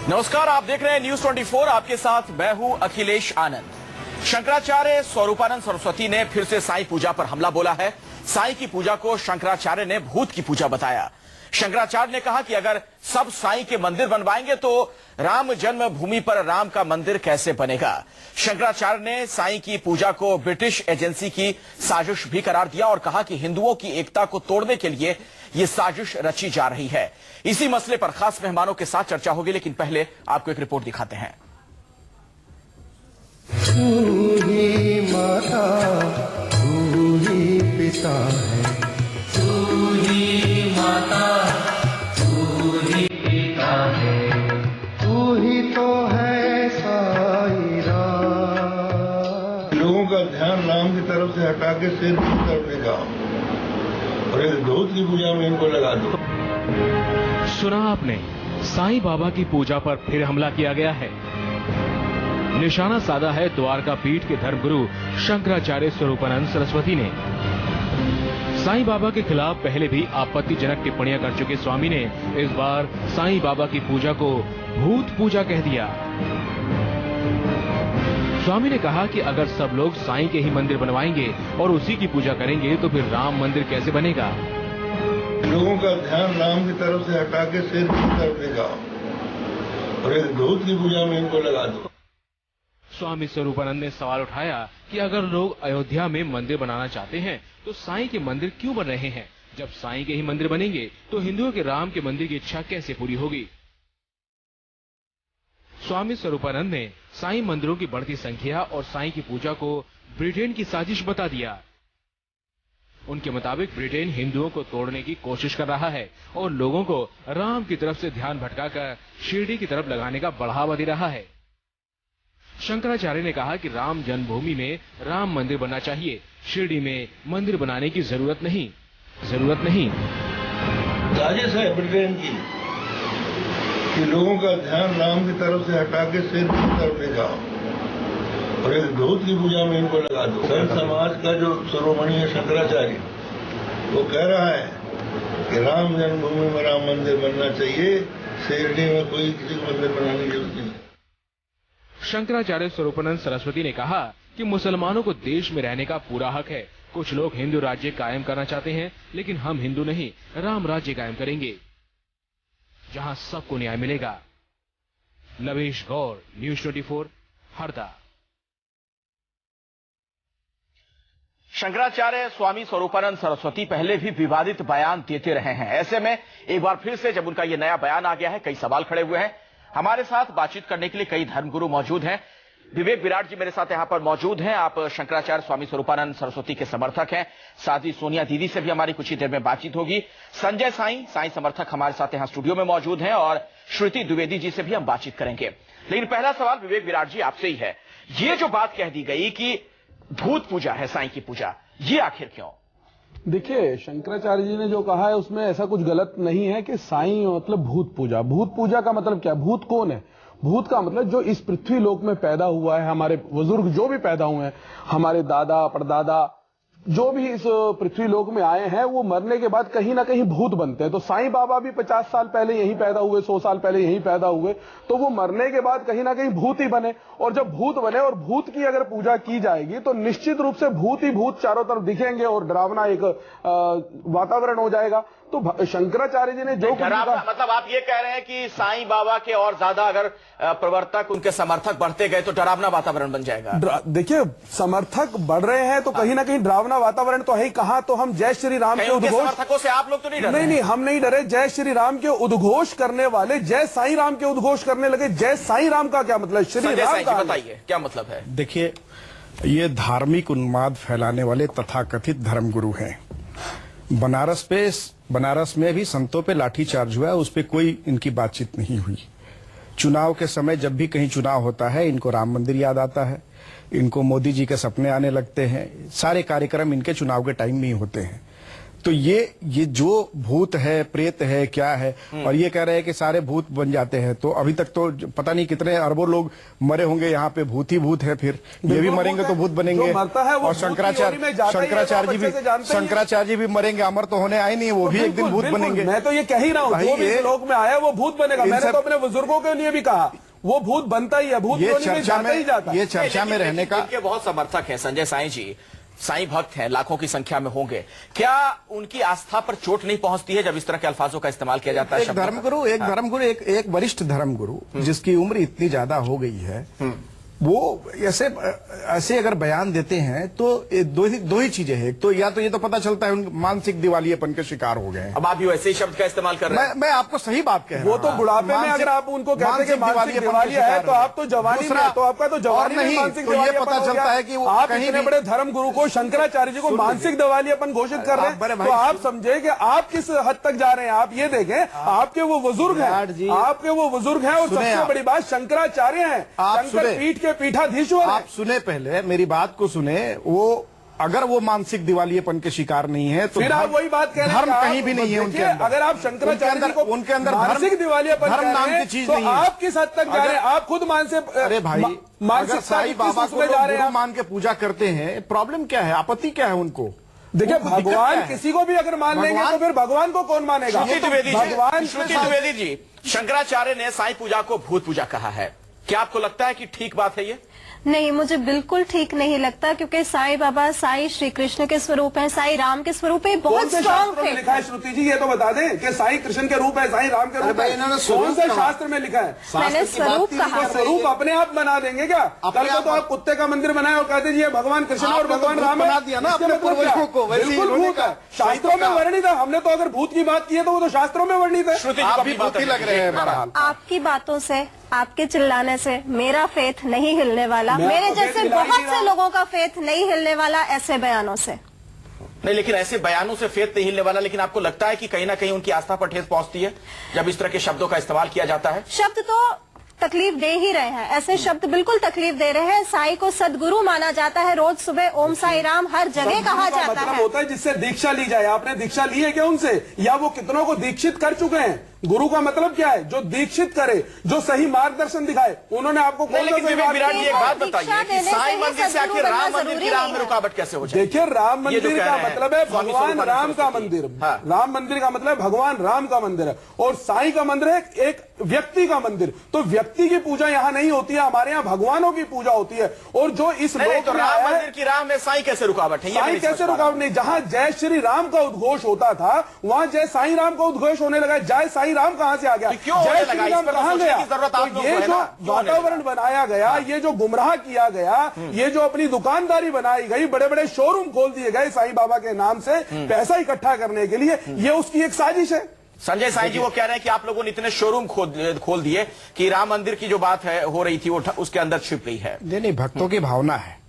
नमस्कार, आप देख रहे हैं न्यूज 24। आपके साथ मैं हूं अखिलेश आनंद। शंकराचार्य स्वरूपानंद सरस्वती ने फिर से साईं पूजा पर हमला बोला है। साईं की पूजा को शंकराचार्य ने भूत की पूजा बताया। शंकराचार्य ने कहा कि अगर सब साईं के मंदिर बनवाएंगे तो राम जन्मभूमि पर राम का मंदिर कैसे बनेगा। शंकराचार्य ने साईं की पूजा को ब्रिटिश एजेंसी की साजिश भी करार दिया और कहा कि हिंदुओं की एकता को तोड़ने के लिए ये साजिश रची जा रही है। इसी मसले पर खास मेहमानों के साथ चर्चा होगी, लेकिन पहले आपको एक रिपोर्ट दिखाते हैं। तू ही माता, तू ही पिता है, तू ही माता, तू ही पिता है, तू ही तो है साईं राम। लोगों का ध्यान राम की तरफ से हटा के सिर की तरफ ले जाओ और एक धूत की पूजा में इनको लगा दो। सुना आपने, साईं बाबा की पूजा पर फिर हमला किया गया है। निशाना साधा है द्वारका पीठ के धर्मगुरु शंकराचार्य स्वरूपानंद सरस्वती ने। साईं बाबा के खिलाफ पहले भी आपत्तिजनक टिप्पणियां कर चुके स्वामी ने इस बार साईं बाबा की पूजा को भूत पूजा कह दिया। स्वामी ने कहा कि अगर सब लोग साईं के ही मंदिर बनवाएंगे और उसी की पूजा करेंगे तो फिर राम मंदिर कैसे बनेगा। लोगों का ध्यान राम की तरफ से हटा के सिर की तरफ ले जाओ और एक धूत की पूजा में इनको लगा दो। स्वामी स्वरूपानंद ने सवाल उठाया कि अगर लोग अयोध्या में मंदिर बनाना चाहते हैं तो साईं के मंदिर क्यों बन रहे हैं। जब साईं के ही मंदिर बनेंगे तो हिंदुओं के राम के मंदिर की इच्छा कैसे पूरी होगी। स्वामी स्वरूपानंद ने साईं मंदिरों की बढ़ती संख्या और साईं की पूजा को ब्रिटेन की साजिश बता दिया। उनके मुताबिक ब्रिटेन हिंदुओं को तोड़ने की कोशिश कर रहा है और लोगों को राम की तरफ से ध्यान भटकाकर शिरडी की तरफ लगाने का बढ़ावा दे रहा है। शंकराचार्य ने कहा कि राम जन्मभूमि में राम मंदिर बनना चाहिए, शिरडी में मंदिर बनाने की जरूरत नहीं। साजिश है ब्रिटेन की कि लोगों का ध्यान राम की तरफ से हटा के सिर की तरफ ले जाओ और एक धूत की पूजा में इनको लगा दो। संत समाज का जो शिरोमणि है शंकराचार्य, वो कह रहा है कि राम जन्मभूमि में राम मंदिर बनना चाहिए, शिरडी में कोई किसी को मंदिर बनाने की जरूरत नहीं। शंकराचार्य स्वरूपानंद सरस्वती ने कहा कि मुसलमानों को देश में रहने का पूरा हक है। कुछ लोग हिंदू राज्य कायम करना चाहते हैं, लेकिन हम हिंदू नहीं, राम राज्य कायम करेंगे जहां सबको न्याय मिलेगा। नवेश गौर, न्यूज 24, हरदा। शंकराचार्य स्वामी स्वरूपानंद सरस्वती पहले भी विवादित बयान देते रहे हैं। ऐसे में एक बार फिर से जब उनका यह नया बयान आ गया है, कई सवाल खड़े हुए हैं। हमारे साथ बातचीत करने के लिए कई धर्मगुरु मौजूद हैं। विवेक विराट जी मेरे साथ यहां पर मौजूद हैं। आप शंकराचार्य स्वामी स्वरूपानंद सरस्वती के समर्थक हैं। साथ ही सोनिया दीदी से भी हमारी कुछ ही देर में बातचीत होगी। संजय साईं समर्थक हमारे साथ यहां स्टूडियो में मौजूद हैं और श्रुति द्विवेदी जी से भी हम बातचीत करेंगे। लेकिन पहला सवाल विवेक विराट जी आपसे ही है। ये जो बात कह दी गई कि भूत पूजा है साईं की पूजा, ये आखिर क्यों? देखिए, शंकराचार्य जी ने जो कहा है उसमें ऐसा कुछ गलत नहीं है कि साईं मतलब भूत पूजा। भूत पूजा का मतलब क्या? भूत कौन है? भूत का मतलब जो इस पृथ्वी लोक में पैदा हुआ है, हमारे बुजुर्ग जो भी पैदा हुए हैं, हमारे दादा परदादा जो भी इस पृथ्वी लोक में आए हैं, वो मरने के बाद कहीं ना कहीं भूत बनते हैं। तो साईं बाबा भी 50 साल पहले यहीं पैदा हुए, 100 साल पहले यहीं पैदा हुए, तो वो मरने के बाद कहीं ना कहीं भूत ही बने। और जब भूत बने और भूत की अगर पूजा की जाएगी तो निश्चित रूप से भूत ही भूत चारों तरफ दिखेंगे और डरावना एक वातावरण हो जाएगा। तो शंकराचार्य जी ने जो मतलब आप ये कह रहे हैं कि साईं बाबा के और ज्यादा अगर प्रवर्तक, उनके समर्थक बढ़ते गए तो डरावना वातावरण बन जाएगा। देखिए, समर्थक बढ़ रहे हैं तो कहीं ना कहीं डरावना वातावरण तो है ही। कहा तो हम जय श्री राम के उद्घोष, समर्थकों से आप लोग तो नहीं डरे? नहीं, हम नहीं डरे। जय श्री राम के उद्घोष करने वाले जय साईं राम के उद्घोष करने लगे। जय साईं राम का क्या मतलब? श्री राम का बताइए क्या मतलब है? देखिए, ये धार्मिक उन्माद फैलाने वाले तथाकथित धर्मगुरु हैं। बनारस में भी संतों पे लाठीचार्ज हुआ है, उस पर कोई इनकी बातचीत नहीं हुई। चुनाव के समय जब भी कहीं चुनाव होता है, इनको राम मंदिर याद आता है, इनको मोदी जी के सपने आने लगते हैं। सारे कार्यक्रम इनके चुनाव के टाइम में ही होते हैं। तो ये जो भूत है, प्रेत है, क्या है, और ये कह रहे हैं कि सारे भूत बन जाते हैं, तो अभी तक तो पता नहीं कितने अरबों लोग मरे होंगे यहाँ पे, भूत ही भूत है, फिर ये भी मरेंगे तो भूत बनेंगे। और शंकराचार्य जी भी मरेंगे, अमर तो होने आए नहीं, वो भी एक दिन भूत बनेंगे। मैं तो ये कह ही रहा हूँ, जो भी इस लोक में आया वो भूत बनेगा। मैंने तो अपने बुजुर्गों के लिए भी कहा वो भूत बनता ही है, भूत ये योनि में जाता ही जाता। ये चर्चा में रहने का इनके बहुत समर्थक हैं संजय साईं जी, साईं भक्त हैं, लाखों की संख्या में होंगे। क्या उनकी आस्था पर चोट नहीं पहुंचती है जब इस तरह के अल्फाजों का इस्तेमाल किया जाता है? एक धर्मगुरु एक वरिष्ठ धर्मगुरु जिसकी उम्र इतनी ज्यादा हो गई है, वो ऐसे अगर बयान देते हैं तो दो ही चीजें हैं। तो या तो ये तो पता चलता है उन मानसिक दिवालियेपन के शिकार हो गए हैं। अब आप भी वैसे ही शब्द का इस्तेमाल कर रहे हैं। मैं आपको सही बात कह रहा हूं। वो तो बुढ़ापे में अगर आप उनको कहते हैं कि मानसिक दिवालिया है, तो आप तो जवानी में, तो आपका तो जवानी में मानसिक दिवालियापन हो गया। पता चलता है कि आप इतने बड़े धर्मगुरु को, शंकराचार्य जी को मानसिक दिवालियापन घोषित कर रहे हैं, तो आप समझे कि आप किस हद तक जा रहे हैं। आप ये देखें, आपके वो बुजुर्ग हैं, आपके वो बुजुर्ग हैं, और सबसे बड़ी बात शंकराचार्य हैं, शंकर पीठ के पीठाधीश्वर। आप सुने, पहले मेरी बात को सुने। वो अगर वो मानसिक दिवालियेपन के शिकार नहीं है तो फिर आप वही बात कह रहे हैं, धर्म कहीं भी नहीं है उनके अंदर। अगर आप शंकराचार्य को उनके अंदर मानसिक दिवालियापन धर्म नाम की चीज नहीं है। आप किस हद तक जा रहे हैं? आप खुद मानसिक, अरे भाई, अगर साईं बाबा को गुरु मान के पूजा करते हैं, प्रॉब्लम क्या है, आपत्ति क्या है उनको? देखिए, भगवान किसी को भी अगर मान लेंगे तो फिर भगवान को कौन मानेगा? भगवान श्रुति द्विवेदी जी, शंकराचार्य ने साईं पूजा को भूत पूजा कहा है, क्या आपको लगता है कि ठीक बात है ये? नहीं, मुझे बिल्कुल ठीक नहीं लगता, क्योंकि साईं बाबा साईं श्री कृष्ण के स्वरूप है, साईं राम के स्वरूप है, बहुत स्ट्रॉन्ग है। लिखा है श्रुति जी, ये तो बता दें कि साईं कृष्ण के रूप है, साईं राम के रूप है। कौन से शास्त्र में लिखा है? मैंने स्वरूप कहा। स्वरूप अपने आप बना देंगे क्या? कल को तो आप कुत्ते का मंदिर बनाए और कहते जी भगवान कृष्ण और भगवान राम बना दिया ना अपने पूर्वजों को। बिल्कुल भूत है, शास्त्रों में वर्णित है। हमने तो अगर भूत की बात की है तो वो तो शास्त्रों में वर्णित है। लग रहे हैं बहरहाल। आपकी बातों से, आपके चिल्लाने से मेरा फेथ नहीं हिलने वाला, मेरे जैसे बहुत से लोगों का फेथ नहीं हिलने वाला ऐसे बयानों से। नहीं, लेकिन ऐसे बयानों से फेथ नहीं हिलने वाला, लेकिन आपको लगता है कि कहीं ना कहीं उनकी आस्था पर ठेस पहुंचती है जब इस तरह के शब्दों का इस्तेमाल किया जाता है? शब्द तो तकलीफ दे ही रहे हैं, ऐसे शब्द बिल्कुल तकलीफ दे रहे हैं। साईं को सदगुरु माना जाता है, रोज सुबह ओम साईं राम हर जगह कहा जाता है। होता है जिससे दीक्षा ली जाए। आपने दीक्षा ली है क्या उनसे, या वो कितनों को दीक्षित कर चुके हैं? गुरु का मतलब क्या है? जो दीक्षित करे, जो सही मार्गदर्शन दिखाए। उन्होंने आपको कौन सा विराट जी एक बात बताइए कि साईं मंदिर से आखिर राम मंदिर की राह में रुकावट कैसे हो जाए? देखिए, राम मंदिर का मतलब है भगवान राम का मंदिर। राम मंदिर का मतलब भगवान राम का मंदिर है, और साईं का मंदिर है एक व्यक्ति का मंदिर। तो व्यक्ति की पूजा यहाँ नहीं होती है, हमारे यहाँ भगवानों की पूजा होती है। और जो इस लोक में राम मंदिर की राह में साईं कैसे रुकावट है? साईं कैसे रुकावट नहीं? जहां जय श्री राम का उद्घोष होता था, वहां जय साईं राम का उद्घोष होने लगा। जय साईं राम कहां से आ गया? जय श्री राम कहां गया? तो ये जो वातावरण बनाया गया, ये जो गुमराह किया गया, ये जो अपनी दुकानदारी बनाई गई, बड़े बड़े शोरूम खोल दिए गए साईं बाबा के नाम से पैसा इकट्ठा करने के लिए, ये उसकी एक साजिश है। संजय साईं जी वो कह रहे हैं कि आप लोगों ने इतने शोरूम खोल दिए कि राम मंदिर की जो बात है हो रही थी वो उसके अंदर छिप गई है। नहीं, भक्तों की भावना है।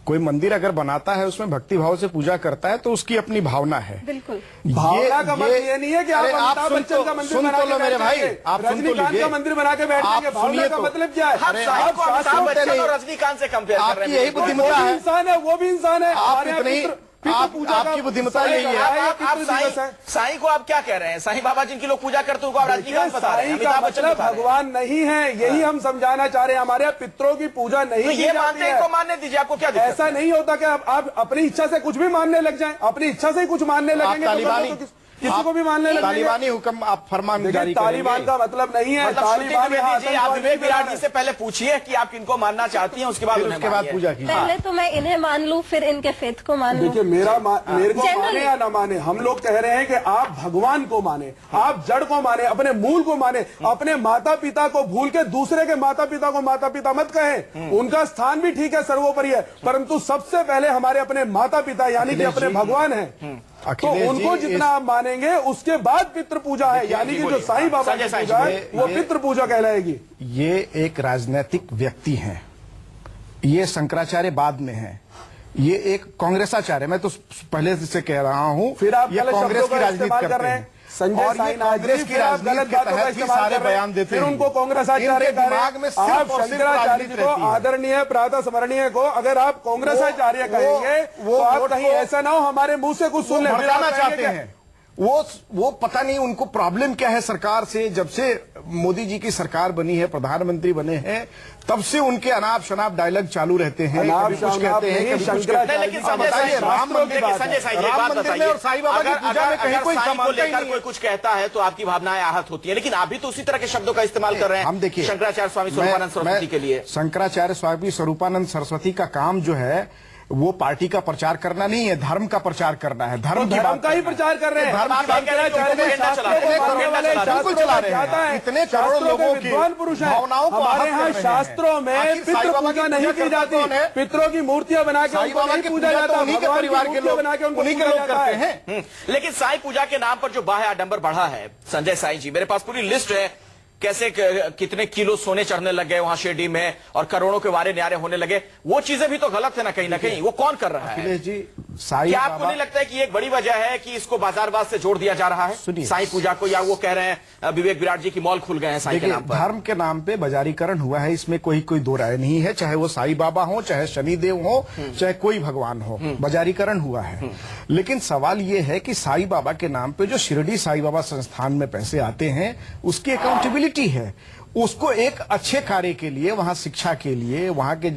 कोई मंदिर अगर बनाता है, उसमें भक्ति भाव से पूजा करता है, तो उसकी अपनी भावना है। बिल्कुल, भावना का मतलब ये नहीं है कि आप अमिताभ बच्चन का मंदिर बना के मेरे भाई, आप रजनीकांत का मंदिर बना के बैठ जाएंगे। भावना का मतलब क्या है? आप अमिताभ बच्चन और रजनीकांत से कंपेयर कर रहे हैं। यही बुद्धिमत्ता है। इंसान है, वो भी इंसान है। आपकी बुद्धिमत्ता यही है। आप साईं को आप क्या कह रहे हैं? साईं बाबा जिनकी लोग पूजा करते हैं, रजनीकांत बता रहे हैं, अमिताभ बच्चन भगवान नहीं है, यही हम समझाना चाह रहे हैं। हमारे यहाँ पितरों की पूजा नहीं की ये मानते हैं, इनको मानने दीजिए। आपको क्या दिक्कत? ऐसा नहीं होता कि आप अपनी इच्छा से कुछ भी मानने लग जाएं। अपनी इच्छा से ही कुछ मानने लगेंगे तो किसी को भी मानने लगेंगे। तालिबानी हुक्म आप फरमान जारी करेंगे। तालिबान का मतलब नहीं है तालिबान। आप विवेक विराट जी से पहले पूछिए कि आप किनको मानना चाहती हैं, उसके बाद पूजा कीजिए। पहले तो मैं इन्हें मान लूं, फिर इनके फेथ को मान लूं। देखिए, मेरे को माने या ना माने, हम लोग कह रहे हैं कि आप भगवान को माने, आप जड़ को माने, अपने मूल को माने। अपने माता पिता को भूल के दूसरे के माता पिता को माता पिता मत कहें। उनका स्थान भी ठीक है, सर्वोपरि है, परंतु सबसे पहले हमारे अपने माता पिता यानी कि अपने भगवान है। तो उनको जितना आप मानेंगे, उसके बाद पितृ पूजा है, यानी कि जो साईं बाबा की पूजा है वो पितृ पूजा कहलाएगी। ये एक राजनीतिक व्यक्ति हैं, ये शंकराचार्य बाद में हैं, ये एक कांग्रेसाचार्य, मैं तो पहले से कह रहा हूं। फिर आप ये कांग्रेस की राजनीति कर रहे हैं। संजय और ये साई कांग्रेस की राजनीति के तहत ही सारे बयान देते फिर हैं। उनको कांग्रेस आचार्य इनके दिमाग में सिर्फ आप और सिर्फ शंकराचार्य राजनीति जी को रहती है। आदरणीय प्रातः स्मरणीय को अगर आप कांग्रेस आचार्य कहेंगे वो तो आप वोट कहीं को- ऐसा ना हो हमारे मुंह से कुछ सुन ले, फिर आप भड़काना कहेंगे चाहते क्या? हैं। वो पता नहीं उनको प्रॉब्लम क्या है सरकार से। जब से मोदी जी की सरकार बनी है, प्रधानमंत्री बने हैं, तब से उनके अनाप शनाप डायलॉग चालू रहते हैं। अनाप कभी कुछ शनाप कहते हैं, नहीं, कभी कुछ शंकराचार्य कहते हैं। लेकिन जी का संजय बताइए, साई, राम मंदिर की बात संजय है। साई जी, एक राम बात मंदिर में बताइए। और साईं बाबा की अगर- पूजा में अगर- कहीं अगर कोई साईं को समानता ही लेकर नहीं कोई है। कुछ कहता है तो आपकी भावनाएं आहत होती है, लेकिन आप भी तो उसी तरह के शब्दों का इस्तेमाल कर रहे हैं। हम देखिए, शंकराचार्य स्वामी स्वरूपानंद सरस्वती के लिए शंकराचार्य स्वामी स्वरूपानंद सरस्वती का काम जो है वो पार्टी का प्रचार करना नहीं है, धर्म का प्रचार करना है। धर्म की धर्म बात का ही करना है। प्रचार कर रहे हैं। धर्म की बात शंकराचार्य कर रहे हैं। शास्त्रों को इतने मानने वाले करोड़ों शास्त्रों बिल्कुल को चला रहे जाता हैं। है। इतने करोड़ों शास्त्रों के लोगों की विद्वान पुरुष हैं। भावनाओं को हमारे आहत यहाँ कर रहे हैं। शास्त्रों में आखिर साईं पितृ बाबा की पूजा नहीं पूजा की जाती, कौन है? पितरों की मूर्तियां बना के साईं उनको बाबा नहीं की पूजा पूजा जाता, तो उन्हीं के भगवान की परिवार के मूर्तियां लोग बना के उनको उन्हीं के पूजा लोग जाता करते है। हैं। लेकिन साईं पूजा के नाम पर जो बाह्य आडंबर बढ़ा है, संजय साई जी, मेरे पास पूरी लिस्ट है कैसे कितने किलो सोने चढ़ने लग गए वहां शिरडी में और करोड़ों के वारे न्यारे होने लगे। वो चीजें भी तो गलत है ना कहीं। वो कौन कर रहा है? अखिलेश जी, साईं क्या आपको बाबा नहीं लगता है कि एक बड़ी वजह है कि इसको बाजारवाद से जोड़ दिया जा रहा है सुनिए। साईं पूजा को, या वो कह रहे हैं विवेक विराट जी की मॉल खुल गए हैं साईं के देखिए, नाम पर? धर्म के नाम पे बाजारीकरण हुआ है, इसमें कोई दो राय नहीं है। चाहे वो साईं बाबा हो, चाहे शनिदेव हो, चाहे कोई भगवान हो, बाजारीकरण हुआ है। लेकिन सवाल ये है कि साईं बाबा के नाम पे जो शिरडी साईं बाबा संस्थान में पैसे आते हैं, उसकी अकाउंटेबिलिटी है। उसको एक अच्छे कार्य के लिए, वहां शिक्षा के लिए, वहां के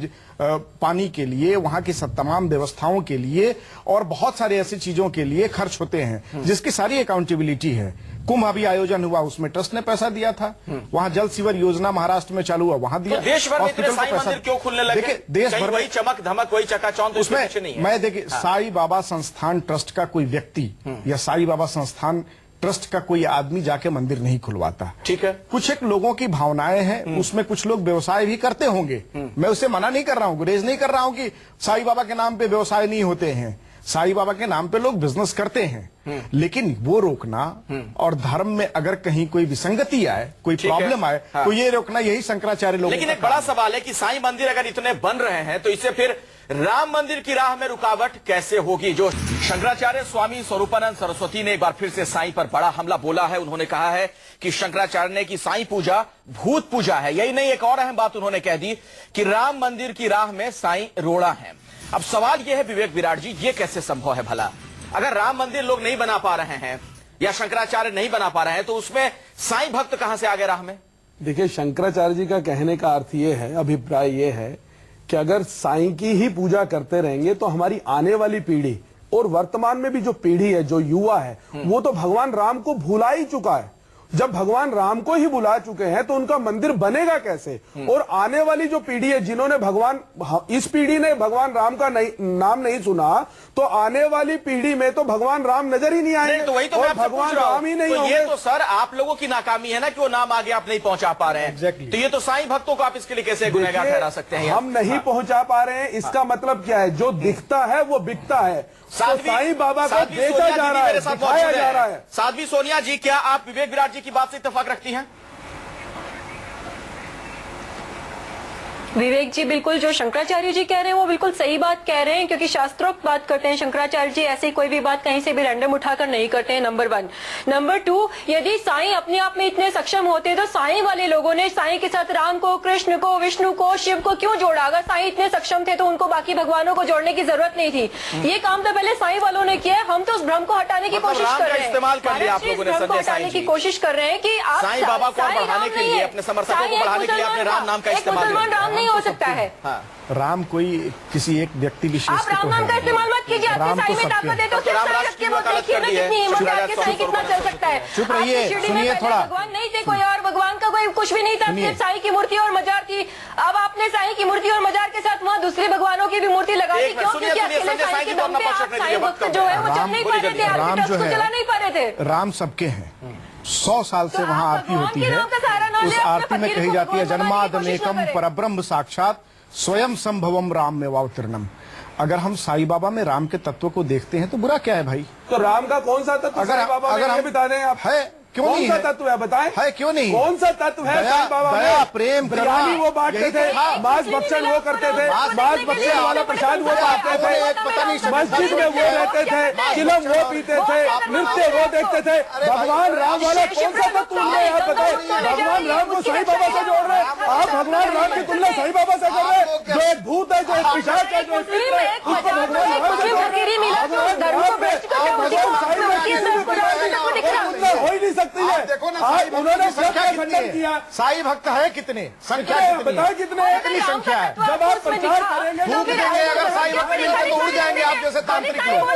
पानी के लिए, वहां की तमाम व्यवस्थाओं के लिए और बहुत सारे ऐसी चीजों के लिए खर्च होते हैं, जिसकी सारी अकाउंटेबिलिटी है। कुंभ अभी आयोजन हुआ, उसमें ट्रस्ट ने पैसा दिया था। वहां जल सीवर योजना महाराष्ट्र में चालू हुआ, वहां दिया। तो देश भर में इतने हॉस्पिटल को साईं पैसा- मंदिर क्यों खुलने लगे? देखिए, देश कहीं भर में वही चमक धमक, वही चकाचौंध तो इसके पीछे नहीं है। मैं देखिए, साईं बाबा संस्थान ट्रस्ट का कोई व्यक्ति या साईं बाबा संस्थान ट्रस्ट का कोई आदमी जाके मंदिर नहीं खुलवाता। ठीक है। कुछ एक लोगों की भावनाएं हैं, उसमें कुछ लोग व्यवसाय भी करते होंगे। मैं उसे मना नहीं कर रहा हूं, गुरेज नहीं कर रहा हूं कि साईं बाबा के नाम पे व्यवसाय नहीं होते हैं। साईं बाबा के नाम पे लोग बिजनेस करते हैं, लेकिन वो रोकना और धर्म में अगर कहीं कोई विसंगति आए, कोई ठीक है। प्रॉब्लम आए, हाँ। तो ये रोकना यही शंकराचार्य लोगों लेकिन का एक बड़ा काम है। सवाल है कि साईं मंदिर अगर इतने बन रहे हैं तो इससे फिर राम मंदिर की राह में रुकावट कैसे होगी? जो शंकराचार्य स्वामी स्वरूपानंद सरस्वती ने एक बार फिर से साईं पर बड़ा हमला बोला है। उन्होंने कहा है कि शंकराचार्य ने कि साईं पूजा भूत पूजा है। यही नहीं, एक और अहम बात उन्होंने कह दी कि राम मंदिर की राह में साईं रोड़ा है। अब सवाल यह है विवेक विराट जी, ये कैसे संभव है भला? अगर राम मंदिर लोग नहीं बना पा रहे हैं या शंकराचार्य नहीं बना पा रहे हैं, तो उसमें साईं भक्त कहां से आ गए राह में? देखिए, शंकराचार्य जी का कहने का अर्थ ये है, अभिप्राय ये है कि अगर साईं की ही पूजा करते रहेंगे तो हमारी आने वाली पीढ़ी और वर्तमान में भी जो पीढ़ी है, जो युवा है, वो तो भगवान राम को भुला ही चुका है। जब भगवान राम को ही बुला चुके हैं तो उनका मंदिर बनेगा कैसे? और आने वाली जो पीढ़ी है, जिन्होंने इस पीढ़ी ने भगवान राम का नाम नहीं सुना, तो आने वाली पीढ़ी में तो भगवान राम नजर ही नहीं आएंगे। तो वही तो और मैं आपसे भगवान पूछ रहा हूं। राम ही नहीं तो होंगे। ये तो सर आप लोगों की नाकामी है ना कि वो नाम आगे आप नहीं पहुंचा पा रहे हैं। Exactly. तो ये तो साईं भक्तों को आप इसके लिए कैसे गुनहगार देखिए, ठहरा सकते हैं? हम नहीं पहुंचा पा रहे हैं, इसका मतलब क्या है? जो दिखता है वो बिकता है। तो साईं बाबा को साध्वी बेचा सोनिया जा जी रहा है, मेरे साथ दिखाया मौजूद जा रहा हैं। है। साध्वी सोनिया जी, क्या आप विवेक विराट जी की बात से इत्तेफाक रखती हैं? विवेक जी बिल्कुल जो शंकराचार्य जी कह रहे हैं वो बिल्कुल सही बात कह रहे हैं, क्योंकि शास्त्रोक्त बात करते हैं शंकराचार्य जी। ऐसी कोई भी बात कहीं से भी रैंडम उठाकर नहीं करते हैं, नंबर 1। नंबर 2, यदि साईं अपने आप में इतने सक्षम होते तो साईं वाले लोगों ने साईं के साथ राम को, कृष्ण को, विष्णु को, शिव को क्यों जोड़ा? अगर साईं इतने सक्षम थे तो उनको बाकी भगवानों को जोड़ने की जरूरत नहीं थी। ये काम तो पहले साईं वालों ने किया है। हम तो उस भ्रम को हटाने की कोशिश राम कर का रहे हैं, इस्तेमाल कर लिया आप लोगों ने, भ्रम को संजय साईं हटाने की जी। कोशिश कर रहे हैं कि आप साईं बाबा को साईं बढ़ाने राम के नहीं लिए, है। अपने समर्थकों को साईं एक बढ़ाने के लिए आपने मुसलमान राम नाम का था। इस्तेमाल एक मुसलमान किया। राम नहीं हो सकता है। राम कोई किसी एक व्यक्ति विशेष आप राम नाम का इस्तेमाल मत कीजिए। आपके राम साईं तो में सबके ताकत है तो तो सिर्फ राम साईं राष्ट्र सबके की वो वकालत देखिए कर ना दी है। कितनी हिम्मत है, शिवराज आपके स्वामी साईं कितना चल सकता है। चुप रहिए, आपकी शिरडी में सुनिए पहले थोड़ा। भगवान नहीं थे कोई और, भगवान का कोई कुछ भी नहीं था, सुनिए। सिर्फ साईं की मूर्ति और मजार थी। अब आपने साईं की मूर्ति और मजार के साथ वहां दूसरे भगवानों की भी मूर्ति लगा दी। एक मिनट, क्यों? सुनिए, क्योंकि सुनिए, अकेले संजय साईं साईं के जी को दम अपना पे पक्ष आप रखने साईं दीजिए, भक्त वक्त जो है कम वो चल नहीं पा रहे थे, राम आपके जो ट्रस्ट को है- चला नहीं पा रहे थे। राम सबके हैं। 100 साल से तो वहां आप आरती भगवान होती के है। नाम का सहारा ना उस लें, अपने आरती में फकीर कही को जाती है, भगवान बनाने की कोशिश जन्मादमेकम ना करें। परब्रह्म साक्षात स्वयं संभवम राम में वावतीर्णम। अगर हम साईं बाबा में राम के तत्व को देखते हैं तो बुरा क्या है भाई? तो राम का कौन सा तत्व साईं बाबा में ये बता दें आप? है क्यों कौन नहीं सा है? तत्व है बताएं? है क्यों नहीं? कौन सा तत्व है? दया, साईं बाबा दया, में प्रेम, बिरयानी करुणा, वो बांटते यही थे, तो था। मांस भक्षण वो करते थे, मांस भक्षण वाला प्रसाद वो बांटते थे, मस्जिद में वो रहते थे, चिलम वो पीते थे, नृत्य वो देखते थे। भगवान राम वाला कौन सा तत्व उनमें यहाँ बताए? भगवान राम को साईं बाबा से जोड़ रहे हैं आप। भगवान राम की तुलना साईं बाबा से कर रहे हैं। जो एक भूत है, जो एक पिशाच है, जो एक पितर है, उसको भगवान राम से जोड़ रहे हैं। भगवान राम पे आप भगवान साईं बाबा किसी भी प्रकार की तुलना हो ही नहीं सकती है। देखो ना, आज उन्होंने सब संख्या का कितनी खंडन है? किया। साई भक्त है कितने? संख्या कितने? कितनी बताओ है? कितने? कितनी संख्या है? जब आप प्रचार करेंगे फूक देंगे अगर साई भक्त मिलते तो उड़ जाएंगे आप जैसे तांत्रिक लोग।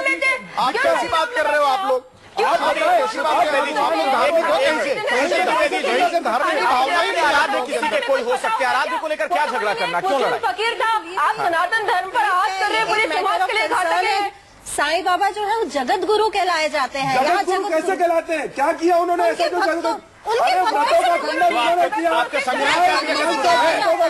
आप कैसी बात कर रहे हो आप लोग? आप बताओ ऐसी बात कर रहे हो? आप लोग धार्मिक हो कैसे? कैसे धार्मिक भावना ही नहीं आराध्य किसी के कोई हो सकते हैं। आराध्य को लेकर क्या झगड़ा करना, क्यों लड़ाई? फकीर साहब, आप सनातन धर्म पर हाथ कर रहे हैं, पूरे समाज के लिए घातक है। साईं बाबा जो है वो जगत गुरु कहलाए जाते हैं। यहाँ जगत गुरु कैसे कहलाते हैं? क्या किया उन्होंने ऐसे जो जगत? अरे व्रतों का खंडन उन्होंने किया। आपके शंकराचार्य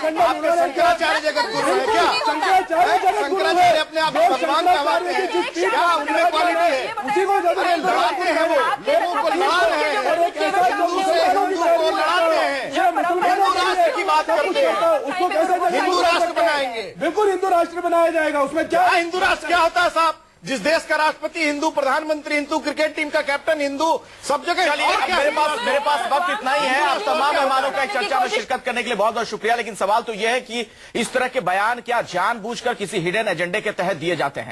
शंकराचार्य जगत गुरु है क्या? शंकराचार्य जगत गुरु है। शंकराचार्य अपने आप को भगवान कहलाते हैं। क्या उनमें क्वालिटी है? उसी को जगत लड़ाते हैं वो, लोगों को लड़ा रहे हैं, और एक ऐसा जो मुसलमानों की हिंदुओं को लड़ाते हैं। ये मुसलमानों हिंदू राष्ट्र की बात करते हैं। उसको कैसे जगत हिंदू गुरु राष्ट्र कहते हैं? बनाएंगे। बिल्कुल हिंदू राष्ट्र बनाया जाएगा। उसमें क्या क्या हिंदू राष्ट्र क्या होता है साहब? जिस देश का राष्ट्रपति हिंदू, प्रधानमंत्री हिंदू, क्रिकेट टीम का कैप्टन हिंदू, सब जगह। चलिए, और क्या? मेरे पास वक्त इतना ही है। आप तमाम मेहमानों का इस चर्चा में शिरकत करने के लिए बहुत बहुत शुक्रिया। लेकिन सवाल तो यह है कि इस तरह के बयान क्या जानबूझकर किसी हिडन एजेंडे के तहत दिए जाते हैं?